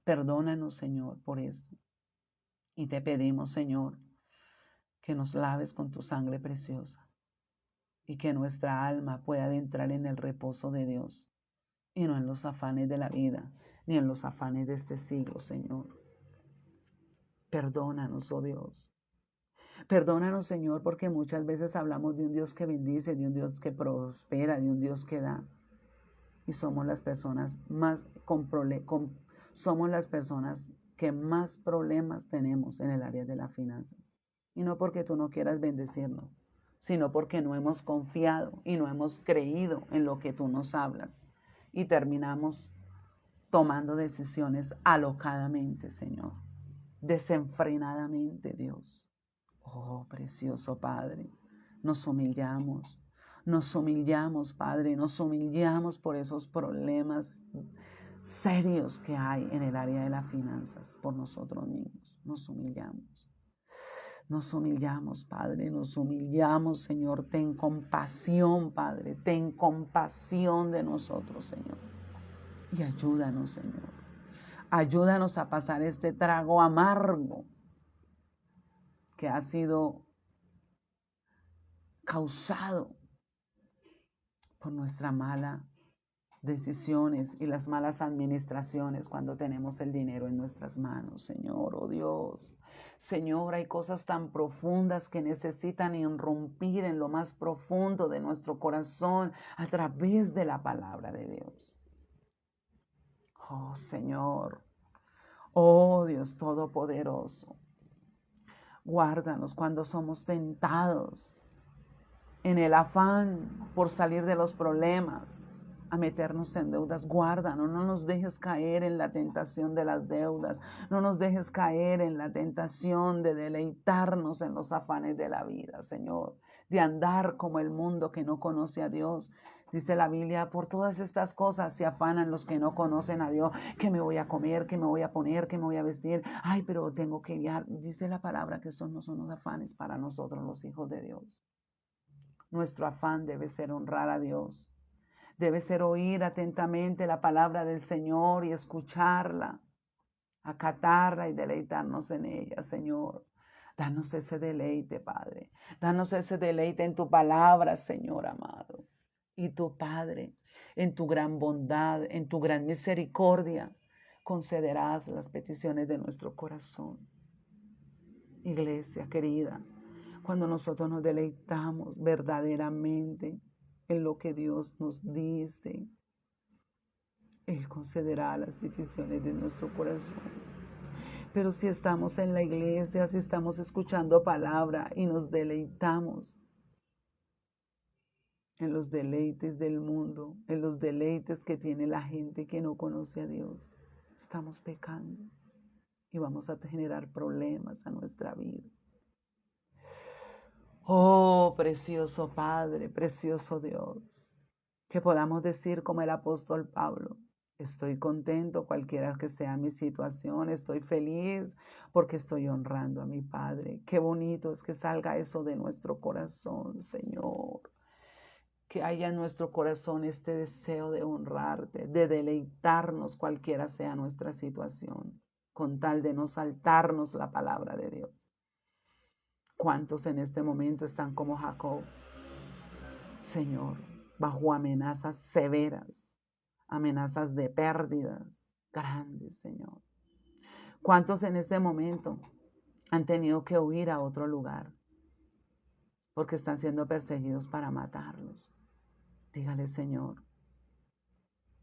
perdónanos, Señor, por esto. Y te pedimos, Señor, que nos laves con tu sangre preciosa y que nuestra alma pueda adentrar en el reposo de Dios, y no en los afanes de la vida, ni en los afanes de este siglo, Señor. Perdónanos, oh Dios. Perdónanos, Señor, porque muchas veces hablamos de un Dios que bendice, de un Dios que prospera, de un Dios que da. Y somos las personas somos las personas que más problemas tenemos en el área de las finanzas. Y no porque tú no quieras bendecirnos, sino porque no hemos confiado y no hemos creído en lo que tú nos hablas. Y terminamos tomando decisiones alocadamente, Señor, desenfrenadamente, Dios. Oh, precioso Padre, nos humillamos, Padre, nos humillamos por esos problemas serios que hay en el área de las finanzas, por nosotros mismos. Nos humillamos, Padre, nos humillamos, Señor. Ten compasión, Padre, ten compasión de nosotros, Señor. Y ayúdanos, Señor. Ayúdanos a pasar este trago amargo que ha sido causado por nuestras malas decisiones y las malas administraciones cuando tenemos el dinero en nuestras manos, Señor, oh Dios. Señor, hay cosas tan profundas que necesitan irrumpir en lo más profundo de nuestro corazón a través de la palabra de Dios. Oh, Señor, oh Dios Todopoderoso, guárdanos cuando somos tentados en el afán por salir de los problemas a meternos en deudas. Guárdanos, no nos dejes caer en la tentación de las deudas, no nos dejes caer en la tentación de deleitarnos en los afanes de la vida, Señor, de andar como el mundo que no conoce a Dios. Dice la Biblia: por todas estas cosas se afanan los que no conocen a Dios. ¿Qué me voy a comer? ¿Qué me voy a poner? ¿Qué me voy a vestir? Ay, pero tengo que viajar. Dice la palabra que estos no son los afanes para nosotros, los hijos de Dios. Nuestro afán debe ser honrar a Dios. Debe ser oír atentamente la palabra del Señor y escucharla, acatarla y deleitarnos en ella, Señor. Danos ese deleite, Padre. Danos ese deleite en tu palabra, Señor amado. Y tu Padre, en tu gran bondad, en tu gran misericordia, concederás las peticiones de nuestro corazón. Iglesia querida, Cuando nosotros nos deleitamos verdaderamente en lo que Dios nos dice, Él concederá las peticiones de nuestro corazón. Pero si estamos en la iglesia, si estamos escuchando palabra y nos deleitamos en los deleites del mundo, en los deleites que tiene la gente que no conoce a Dios, estamos pecando y vamos a generar problemas a nuestra vida. Oh, precioso Padre, precioso Dios, que podamos decir como el apóstol Pablo: estoy contento cualquiera que sea mi situación, estoy feliz porque estoy honrando a mi Padre. Qué bonito es que salga eso de nuestro corazón, Señor. Que haya en nuestro corazón este deseo de honrarte, de deleitarnos cualquiera sea nuestra situación, con tal de no saltarnos la palabra de Dios. ¿Cuántos en este momento están como Jacob, Señor, bajo amenazas severas, amenazas de pérdidas grandes, Señor? ¿Cuántos en este momento han tenido que huir a otro lugar porque están siendo perseguidos para matarlos? Dígale, Señor,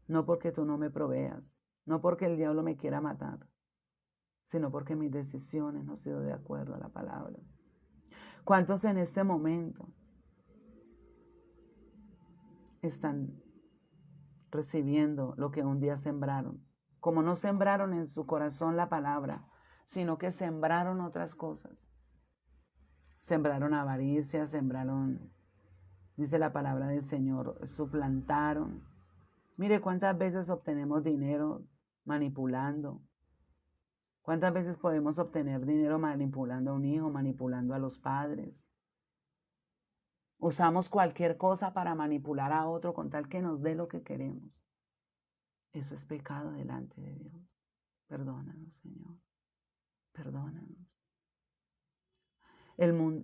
no porque tú no me proveas, no porque el diablo me quiera matar, sino porque mis decisiones no han sido de acuerdo a la palabra. ¿Cuántos en este momento están recibiendo lo que un día sembraron? Como no sembraron en su corazón la palabra, sino que sembraron otras cosas. Sembraron avaricia, sembraron, dice la palabra del Señor, suplantaron. Mire cuántas veces obtenemos dinero manipulando. ¿Cuántas veces podemos obtener dinero manipulando a un hijo, manipulando a los padres? Usamos cualquier cosa para manipular a otro con tal que nos dé lo que queremos. Eso es pecado delante de Dios. Perdónanos, Señor. Perdónanos.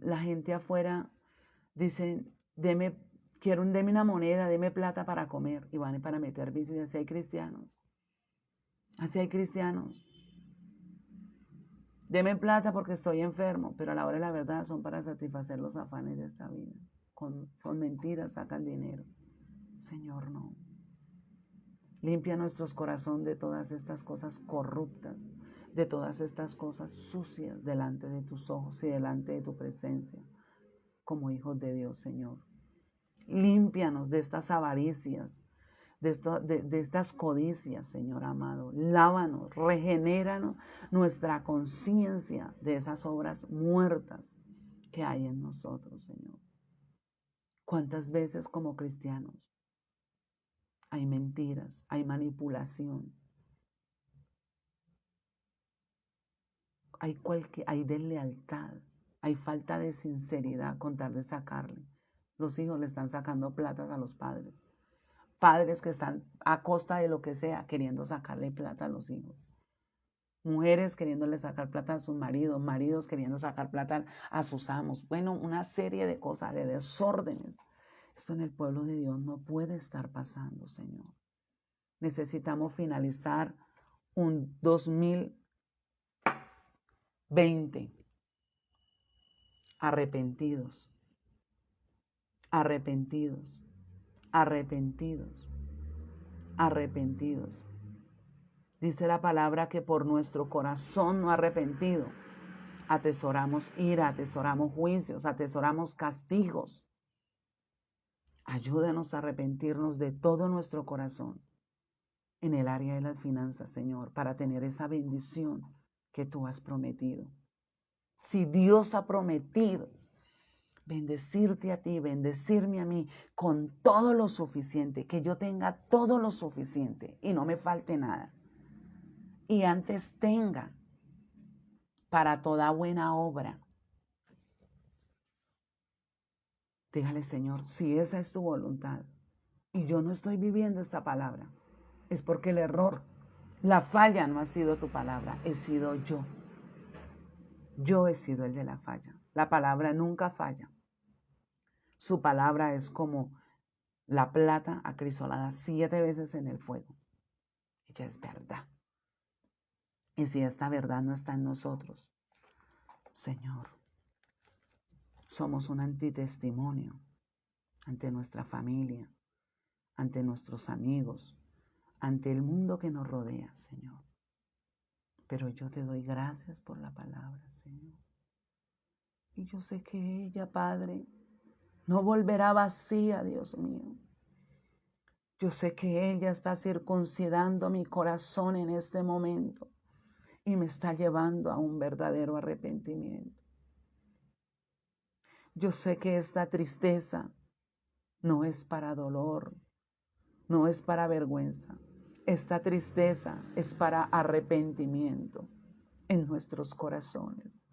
La gente afuera dice: deme una moneda, deme plata para comer. Y van para meter vicios. Y así hay cristianos. Así hay cristianos. Deme plata porque estoy enfermo, pero a la hora de la verdad son para satisfacer los afanes de esta vida. Son mentiras, sacan dinero. Señor, no. Limpia nuestros corazones de todas estas cosas corruptas, de todas estas cosas sucias delante de tus ojos y delante de tu presencia, como hijos de Dios, Señor. Límpianos de estas avaricias, de estas codicias, Señor amado. Lávanos, regenéranos nuestra conciencia de esas obras muertas que hay en nosotros, Señor. ¿Cuántas veces como cristianos hay mentiras, hay manipulación, hay deslealtad, hay falta de sinceridad con tal de sacarle? Los hijos le están sacando platas a los padres. Padres que están a costa de lo que sea queriendo sacarle plata a los hijos. Mujeres queriéndole sacar plata a sus maridos, maridos queriendo sacar plata a sus amos. Bueno, una serie de cosas, de desórdenes. Esto en el pueblo de Dios no puede estar pasando, Señor. Necesitamos finalizar un 2020 arrepentidos, arrepentidos, arrepentidos, arrepentidos. Dice la palabra que por nuestro corazón no arrepentido atesoramos ira, atesoramos juicios, atesoramos castigos. Ayúdanos a arrepentirnos de todo nuestro corazón en el área de las finanzas, Señor, para tener esa bendición que tú has prometido. Si Dios ha prometido bendecirte a ti, bendecirme a mí con todo lo suficiente, que yo tenga todo lo suficiente y no me falte nada, y antes tenga para toda buena obra. Dígale, Señor, si esa es tu voluntad y yo no estoy viviendo esta palabra, es porque el error, la falla no ha sido tu palabra, he sido yo. Yo he sido el de la falla. La palabra nunca falla. Su palabra es como la plata acrisolada 7 veces en el fuego. Ella es verdad. Y si esta verdad no está en nosotros, Señor, somos un antitestimonio ante nuestra familia, ante nuestros amigos, ante el mundo que nos rodea, Señor. Pero yo te doy gracias por la palabra, Señor. Y yo sé que ella, Padre, no volverá vacía, Dios mío. Yo sé que ella está circuncidando mi corazón en este momento y me está llevando a un verdadero arrepentimiento. Yo sé que esta tristeza no es para dolor, no es para vergüenza. Esta tristeza es para arrepentimiento en nuestros corazones.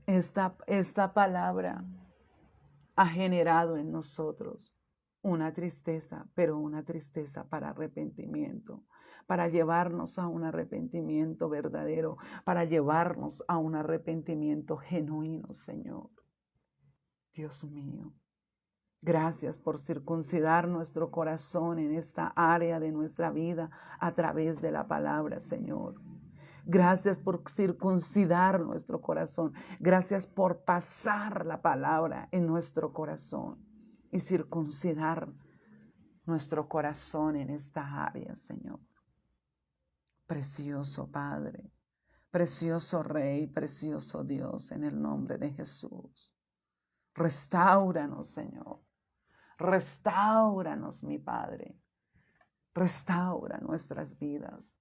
Esta palabra ha generado en nosotros una tristeza, pero una tristeza para arrepentimiento, para llevarnos a un arrepentimiento verdadero, para llevarnos a un arrepentimiento genuino, Señor. Dios mío, gracias por circuncidar nuestro corazón en esta área de nuestra vida a través de la palabra, Señor. Gracias por circuncidar nuestro corazón. Gracias por pasar la palabra en nuestro corazón y circuncidar nuestro corazón en esta área, Señor. Precioso Padre, precioso Rey, precioso Dios, en el nombre de Jesús. Restáuranos, Señor. Restáuranos, mi Padre. Restaura nuestras vidas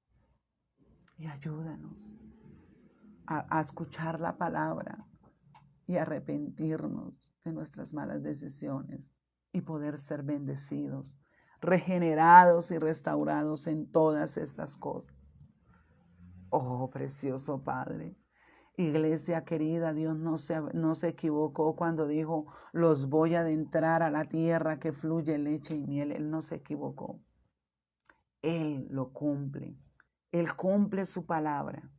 y ayúdanos a escuchar la palabra y arrepentirnos de nuestras malas decisiones y poder ser bendecidos, regenerados y restaurados en todas estas cosas. Oh, precioso Padre. Iglesia querida, Dios no se equivocó cuando dijo, los voy a adentrar a la tierra que fluye leche y miel. Él no se equivocó. Él lo cumple. Él cumple su palabra.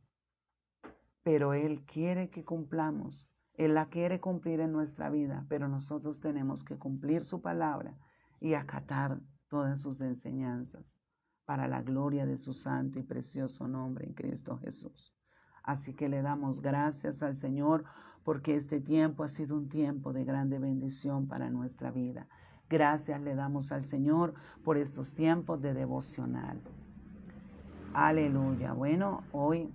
Pero Él quiere que cumplamos. Él la quiere cumplir en nuestra vida, pero nosotros tenemos que cumplir su palabra y acatar todas sus enseñanzas para la gloria de su santo y precioso nombre en Cristo Jesús. Así que le damos gracias al Señor porque este tiempo ha sido un tiempo de grande bendición para nuestra vida. Gracias le damos al Señor por estos tiempos de devocional. Aleluya. Bueno, hoy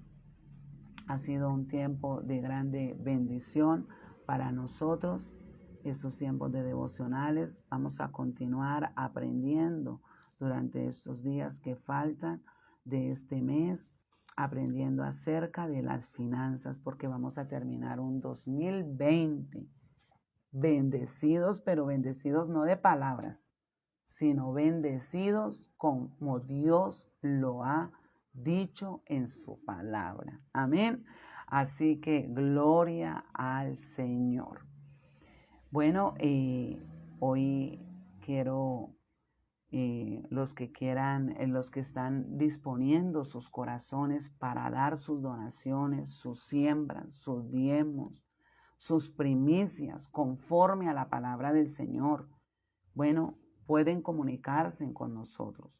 ha sido un tiempo de grande bendición para nosotros. Estos tiempos de devocionales vamos a continuar aprendiendo durante estos días que faltan de este mes, aprendiendo acerca de las finanzas, porque vamos a terminar un 2020 bendecidos, pero bendecidos no de palabras, sino bendecidos como Dios lo ha dicho en su palabra. Amén. Así que gloria al Señor. Bueno, hoy quiero los que quieran, los que están disponiendo sus corazones para dar sus donaciones, sus siembras, sus diezmos, sus primicias, conforme a la palabra del Señor. Bueno, pueden comunicarse con nosotros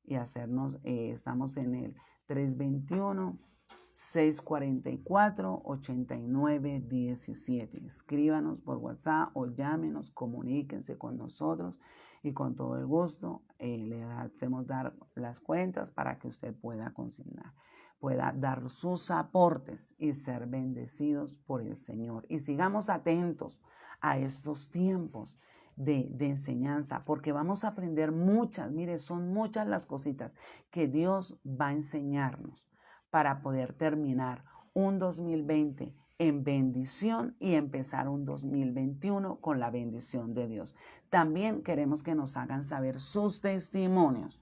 y hacernos, estamos en el 321-644-8917. Escríbanos por WhatsApp o llámenos, comuníquense con nosotros y con todo el gusto le hacemos dar las cuentas para que usted pueda consignar, pueda dar sus aportes y ser bendecidos por el Señor. Y sigamos atentos a estos tiempos de enseñanza, porque vamos a aprender muchas, mire, son muchas las cositas que Dios va a enseñarnos para poder terminar un 2020 en bendición y empezar un 2021 con la bendición de Dios. También queremos que nos hagan saber sus testimonios.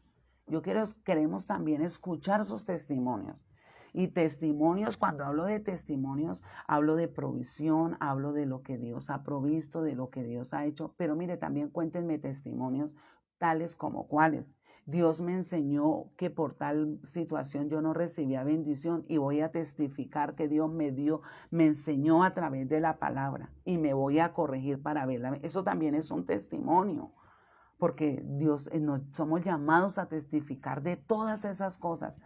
Queremos también escuchar sus testimonios. Y testimonios, cuando hablo de testimonios, hablo de provisión, hablo de lo que Dios ha provisto, de lo que Dios ha hecho. Pero mire, también cuéntenme testimonios tales como cuáles. Dios me enseñó que por tal situación yo no recibía bendición y voy a testificar que Dios me enseñó a través de la palabra y me voy a corregir para verla. Eso también es un testimonio, porque somos llamados a testificar de todas esas cosas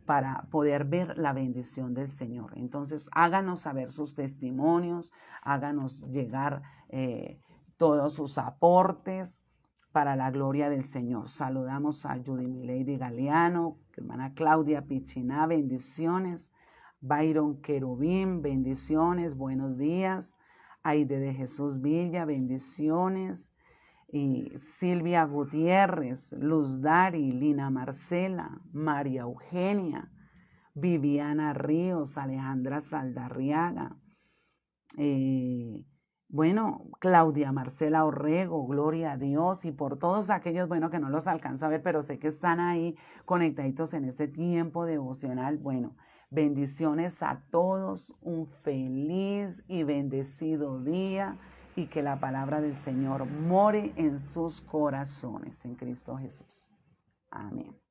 para poder ver la bendición del Señor. Entonces, háganos saber sus testimonios, háganos llegar todos sus aportes para la gloria del Señor. Saludamos a Judy Milady Galeano, hermana Claudia Pichiná, bendiciones. Byron Querubín, bendiciones, buenos días. Aide de Jesús Villa, bendiciones. Y Silvia Gutiérrez, Luz Dari, Lina Marcela, María Eugenia, Viviana Ríos, Alejandra Saldarriaga, Claudia Marcela Orrego, gloria a Dios, y por todos aquellos, que no los alcanzo a ver, pero sé que están ahí conectaditos en este tiempo devocional. Bendiciones a todos, un feliz y bendecido día, y que la palabra del Señor more en sus corazones, en Cristo Jesús. Amén.